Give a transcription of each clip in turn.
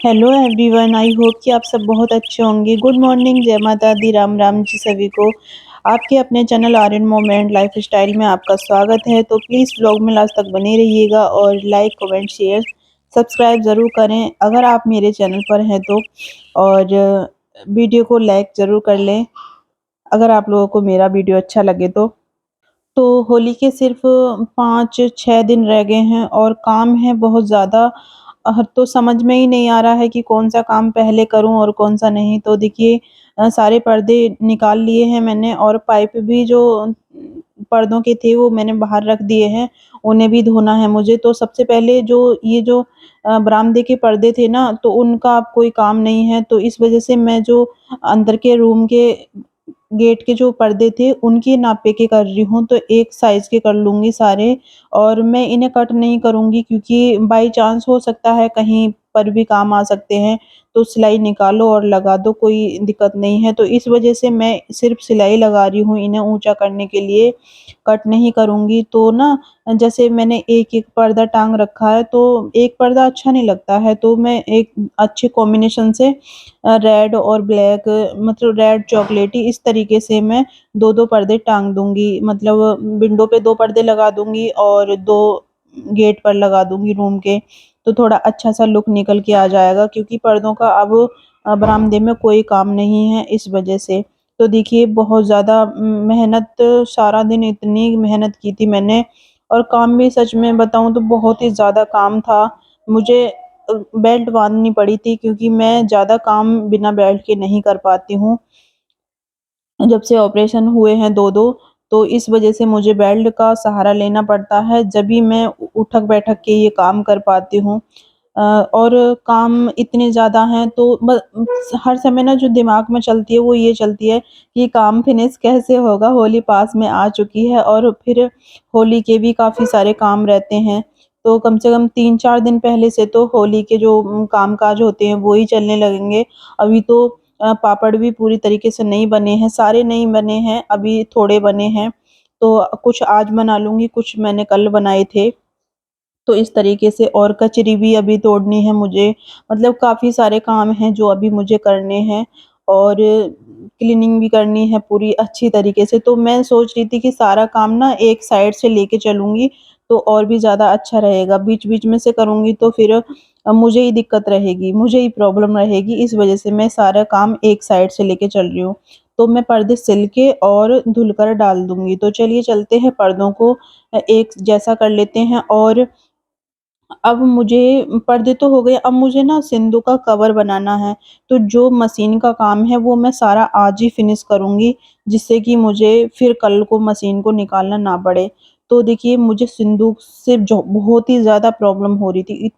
Hello everyone, I hope कि आप सब बहुत अच्छे होंगे। गुड मॉर्निंग, जय माता दी, राम राम जी सभी को। आपके अपने channel Aryan moment lifestyle में आपका स्वागत है। तो प्लीज़ व्लॉग में लास्ट तक बने रहिएगा और लाइक कमेंट शेयर सब्सक्राइब ज़रूर करें अगर आप मेरे चैनल पर हैं तो। और वीडियो को लाइक ज़रूर कर लें अगर आप लोगों को मेरा वीडियो अच्छा लगे तो होली के सिर्फ़ 5-6 दिन रह गए हैं और काम है बहुत ज़्यादा। तो समझ में ही नहीं आ रहा है कि कौन-सा काम पहले करूँ और कौन-सा नहीं। तो देखिए, सारे पर्दे निकाल लिए हैं मैंने और पाइप भी जो पर्दों के थे वो मैंने बाहर रख दिए हैं, उन्हें भी धोना है मुझे। तो सबसे पहले जो बरामदे के पर्दे थे ना, तो उनका अब कोई काम नहीं है, तो इस वज़ह से मैं जो अंदर के रूम के गेट के जो पर्दे थे उनके नापे के कर रही हूँ, तो एक साइज़ के कर लूँगी सारे। और मैं इन्हें कट नहीं करूँगी क्योंकि बाई चांस हो सकता है कहीं पर भी काम आ सकते हैं, तो सिलाई निकालो और लगा दो, कोई दिक्कत नहीं है। तो इस वज़ह से मैं सिर्फ़ सिलाई लगा रही हूँ इन्हें ऊँचा करने के लिए, कट नहीं करूँगी। तो ना जैसे मैंने एक-एक पर्दा टाँग रखा है, तो एक पर्दा अच्छा नहीं लगता है, तो मैं एक अच्छे कॉम्बिनेशन से रेड और ब्लैक, मतलब रेड चॉकलेटी, इस तरीके से मैं 2-2 पर्दे टाँग दूँगी। मतलब विंडो पे 2 पर्दे लगा दूँगी और 2 गेट पर लगा दूँगी रूम के, तो थोड़ा अच्छा-सा लुक निकल के आ जाएगा क्योंकि पर्दों का अब बरामदे में कोई काम नहीं है इस वजह से। तो देखिए बहुत ज़्यादा मेहनत, सारा दिन इतनी मेहनत की थी मैंने और काम भी सच में बताऊँ तो बहुत ही ज़्यादा काम था। मुझे बेल्ट बाँधनी पड़ी थी क्योंकि मैं ज़्यादा काम बिना बेल्ट के नहीं कर पाती हूँ। जब से ऑपरेशन हुए हैं 2-2, तो इस वज़ह से मुझे बेल्ट का सहारा लेना पड़ता है, जभी मैं उठक-बैठक के ये काम कर पाती हूँ। और काम इतने ज़्यादा हैं तो हर समय ना जो दिमाग में चलती है वो ये चलती है कि काम फिनिश कैसे होगा? होली पास में आ चुकी है और फिर होली के भी काफ़ी सारे काम रहते हैं। तो कम से कम 3-4 दिन पहले से तो होली के जो काम-काज होते हैं वो ही चलने लगेंगे। अभी तो पापड़ भी पूरी तरीके से नहीं बने हैं, सारे नहीं बने हैं, अभी थोड़े बने हैं। तो कुछ आज बना लूँगी, कुछ मैंने कल बनाए थे। तो इस तरीके से और कचरी भी अभी तोड़नी है मुझे, मतलब काफ़ी सारे काम हैं जो अभी मुझे करने हैं और क्लीनिंग भी करनी है पूरी अच्छी तरीके से। तो मैं सोच रही थी कि सारा काम ना एक साइड से लेके चलूँगी, तो और भी ज़्यादा अच्छा रहेगा। बीच-बीच में से करूँगी तो फिर मुझे ही दिक्कत रहेगी, मुझे ही प्रॉब्लम रहेगी, इस वज़ह से मैं सारा काम एक साइड से लेके चल रही हूँ। तो मैं पर्दे सिल के और धुल कर डाल दूँगी। तो चलिए चलते हैं पर्दों को एक जैसा कर लेते हैं। और अब मुझे पर्दे तो हो गए, अब मुझे ना सिंधु का कवर बनाना है, तो जो मशीन का काम है वो मैं सारा आज ही फिनिश करूँगी, जिससे कि मुझे फिर कल को मशीन को निकालना ना पड़े। तो देखिए मुझे सिंदूक से जो बहुत ही ज़्यादा प्रॉब्लम हो रही थी,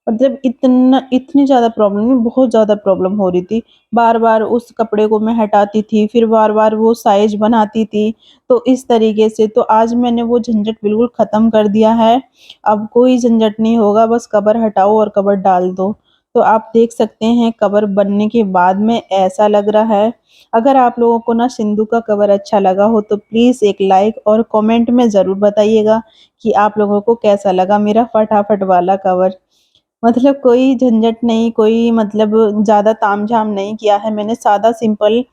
मतलब इतनी ज़्यादा प्रॉब्लम नहीं, बहुत ज़्यादा प्रॉब्लम हो रही थी। बार-बार उस कपड़े को मैं हटाती थी, फिर बार-बार वो साइज़ बनाती थी, तो इस तरीके से तो आज मैंने वो झंझट बिल्कुल ख़त्म कर दिया है। अब कोई झंझट नहीं होगा, बस कवर हटाओ और कवर डाल दो। तो आप देख सकते हैं कवर बनने के बाद में ऐसा लग रहा है। अगर आप लोगों को ना सिंधु का कवर अच्छा लगा हो तो प्लीज़ एक लाइक और कमेंट में ज़रूर बताइएगा कि आप लोगों को कैसा लगा मेरा फटाफट वाला कवर। मतलब कोई झंझट नहीं, कोई मतलब ज़्यादा तामझाम नहीं किया है मैंने, सादा सिंपल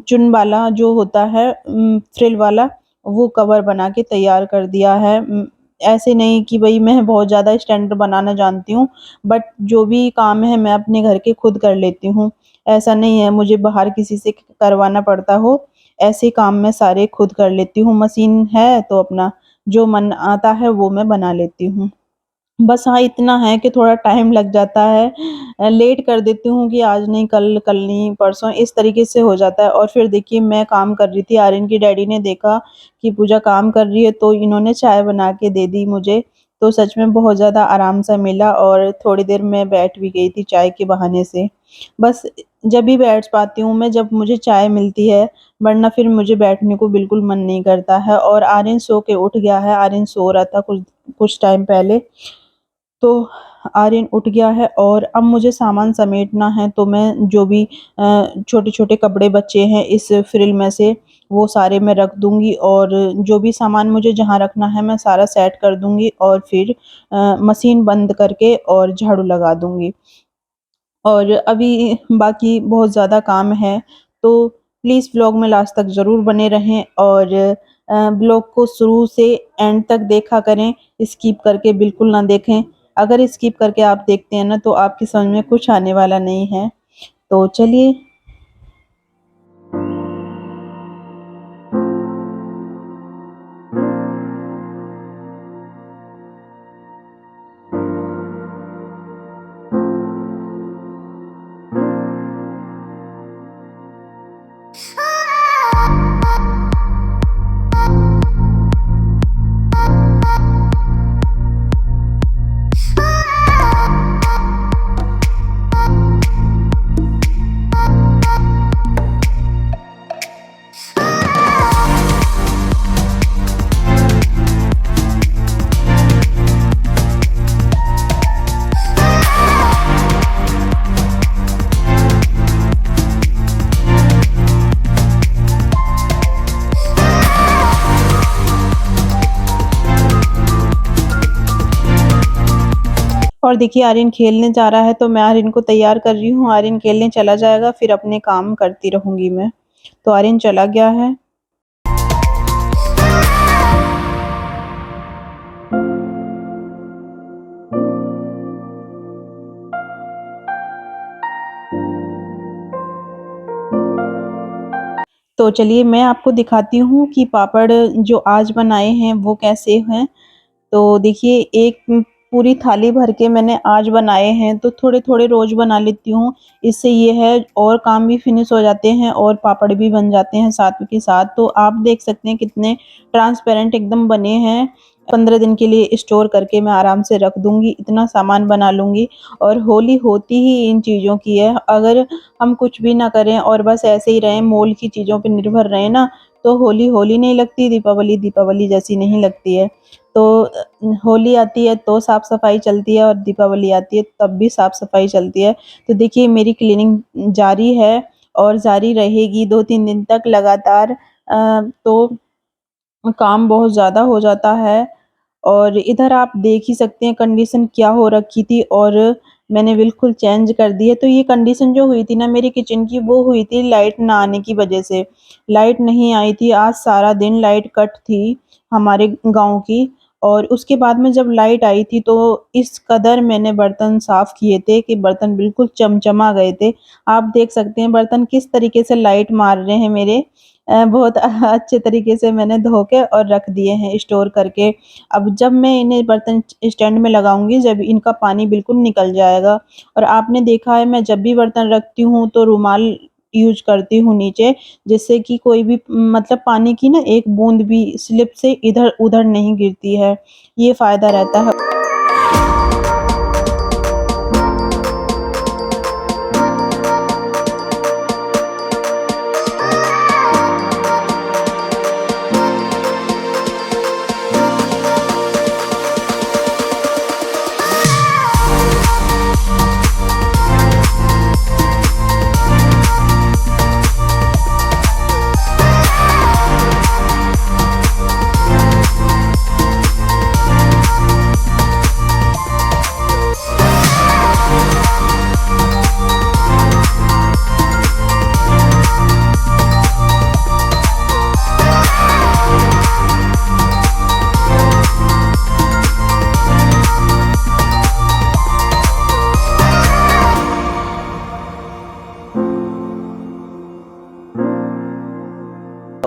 चुन वाला जो होता है, फ्रिल वाला, वो कवर बना के तैयार कर दिया है। ऐसे नहीं कि भई मैं बहुत ज़्यादा स्टैंडर्ड बनाना जानती हूँ, बट जो भी काम है मैं अपने घर के खुद कर लेती हूँ। ऐसा नहीं है मुझे बाहर किसी से करवाना पड़ता हो, ऐसे काम मैं सारे खुद कर लेती हूँ। मशीन है तो अपना जो मन आता है वो मैं बना लेती हूँ। बस हाँ, इतना है कि थोड़ा टाइम लग जाता है। लेट कर देती हूँ कि आज नहीं कल, कल नहीं परसों, इस तरीके से हो जाता है। और फिर देखिए मैं काम कर रही थी, आर्यन के डैडी ने देखा कि पूजा काम कर रही है तो इन्होंने चाय बना के दे दी मुझे। तो सच में बहुत ज़्यादा आराम-सा मिला और थोड़ी देर मैं बैठ भी गई थी चाय के बहाने से। बस जब भी बैठ पाती हूँ मैं जब मुझे चाय मिलती है, वरना फिर मुझे बैठने को बिल्कुल मन नहीं करता है। और आर्यन सो के उठ गया है, आर्यन सो रहा था कुछ कुछ टाइम पहले। तो आर्यन उठ गया है और अब मुझे सामान समेटना है, तो मैं जो भी छोटे-छोटे कपड़े बचे हैं इस फ्रिल में से, वो सारे मैं रख दूँगी और जो भी सामान मुझे जहाँ रखना है मैं सारा सेट कर दूँगी और फिर मशीन बंद करके और झाड़ू लगा दूँगी। और अभी बाकी बहुत ज़्यादा काम है, तो प्लीज़ व्लॉग में लास्ट तक ज़रूर बने रहें और व्लॉग को शुरू से एंड तक देखा करें, स्किप करके बिल्कुल ना देखें। अगर स्किप करके आप देखते हैं ना, तो आपकी समझ में कुछ आने वाला नहीं है। तो चलिए। और देखिए आर्यन खेलने जा रहा है, तो मैं आर्यन को तैयार कर रही हूँ। आर्यन खेलने चला जाएगा, फिर अपने काम करती रहूँगी मैं। तो आर्यन चला गया है। तो चलिए मैं आपको दिखाती हूँ कि पापड़ जो आज बनाए हैं वो कैसे हैं। तो देखिए एक पूरी थाली भर के मैंने आज बनाए हैं, तो थोड़े-थोड़े रोज़ बना लेती हूँ। इससे ये है और काम भी फिनिश हो जाते हैं और पापड़ भी बन जाते हैं साथ के साथ। तो आप देख सकते हैं कितने ट्रांसपेरेंट एकदम बने हैं। 15 दिन के लिए स्टोर करके मैं आराम से रख दूँगी, इतना सामान बना लूँगी। और होली होती ही इन चीज़ों की है। अगर हम कुछ भी ना करें और बस ऐसे ही रहें, मॉल की चीज़ों पे निर्भर रहें ना, तो होली, होली नहीं लगती, दीपावली, दीपावली जैसी नहीं लगती है। तो होली आती है तो साफ-सफाई चलती है और दीपावली आती है तब भी साफ-सफाई चलती है। तो देखिए मेरी क्लीनिंग जारी है और जारी रहेगी 2-3 दिन तक लगातार। तो काम बहुत ज़्यादा हो जाता है और इधर आप देख ही सकते हैं कंडीशन क्या हो रखी थी और मैंने बिल्कुल चेंज कर दी है। तो ये कंडीशन जो हुई थी ना मेरी किचन की, वो हुई थी लाइट ना आने की वज़ह से। लाइट नहीं आई थी, आज सारा दिन लाइट कट थी हमारे गाँव की। और उसके बाद में जब लाइट आई थी तो इस कदर मैंने बर्तन साफ़ किए थे कि बर्तन बिल्कुल चमचमा गए थे। आप देख सकते हैं बर्तन किस तरीके से लाइट मार रहे हैं मेरे। बहुत अच्छे तरीके से मैंने धो के और रख दिए हैं स्टोर करके। अब जब मैं इन्हें बर्तन स्टैंड में लगाऊँगी, जब इनका पानी बिल्कुल निकल जाएगा। और आपने देखा है मैं जब भी बर्तन रखती हूँ तो रुमाल यूज़ करती हूँ नीचे, जिससे कि कोई भी मतलब पानी की ना एक बूंद भी स्लिप से इधर-उधर नहीं गिरती है। ये फ़ायदा रहता है।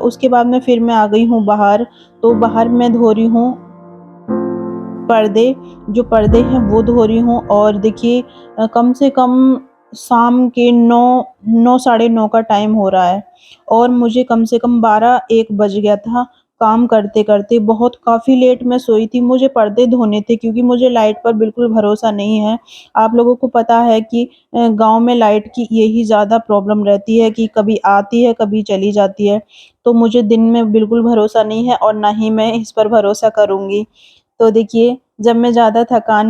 उसके बाद में फिर मैं आ गई हूँ बाहर, तो बाहर मैं धो रही हूँ पर्दे, जो पर्दे हैं वो धो रही हूँ। और देखिए कम से कम शाम के 9 साढ़े 9 का टाइम हो रहा है और मुझे कम से कम 12-1 बज गया था काम करते-करते। बहुत काफ़ी लेट मैं सोई थी, मुझे पर्दे धोने थे क्योंकि मुझे लाइट पर बिल्कुल भरोसा नहीं है। आप लोगों को पता है कि गाँव में लाइट की यही ज़्यादा प्रॉब्लम रहती है कि कभी आती है, कभी चली जाती है। तो मुझे दिन में बिल्कुल भरोसा नहीं है और ना ही मैं इस पर भरोसा करूँगी। तो देखिए, जब मैं ज़्यादा थकान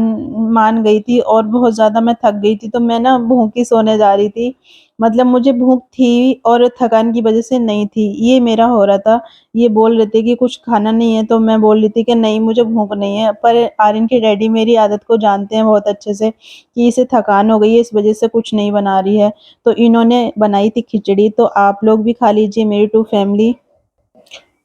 मान गई थी और बहुत ज़्यादा मैं थक गई थी, तो मैं ना भूखी सोने जा रही थी। मतलब मुझे भूख थी और थकान की वज़ह से नहीं थी, ये मेरा हो रहा था। ये बोल रहे थे कि कुछ खाना नहीं है, तो मैं बोल रही थी कि नहीं मुझे भूख नहीं है। पर आर्यन के डैडी मेरी आदत को जानते हैं बहुत अच्छे से कि इसे थकान हो गई है, इस वज़ह से कुछ नहीं बना रही है। तो इन्होंने बनाई थी खिचड़ी, तो आप लोग भी खा लीजिए मेरी 2 फैमिली।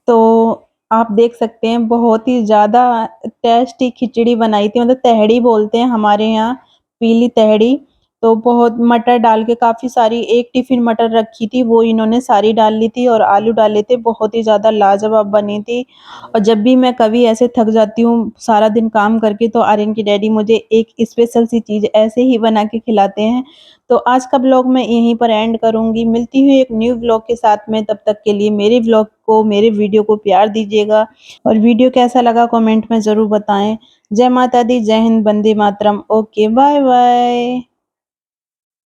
तो आप देख सकते हैं बहुत ही ज़्यादा टेस्टी खिचड़ी बनाई थी, मतलब तहड़ी बोलते हैं हमारे यहाँ, पीली तहड़ी। तो बहुत मटर डाल के काफ़ी सारी, 1 टिफ़िन मटर रखी थी, वो इन्होंने सारी डाल ली थी और आलू डाले थे, बहुत ही ज़्यादा लाजवाब बनी थी। और जब भी मैं कभी ऐसे थक जाती हूँ सारा दिन काम करके, तो आर्यन के डैडी मुझे एक स्पेशल सी चीज़ ऐसे ही बना के खिलाते हैं। तो आज का ब्लॉग मैं यहीं पर एंड करूँगी, मिलती हूँ एक न्यू ब्लॉग के साथ में, तब तक के लिए मेरे ब्लॉग को, मेरे वीडियो को प्यार दीजिएगा और वीडियो कैसा लगा कमेंट में ज़रूर बताएँ। जय माता दी, जय हिंद, वंदे मातरम। Okay, bye bye.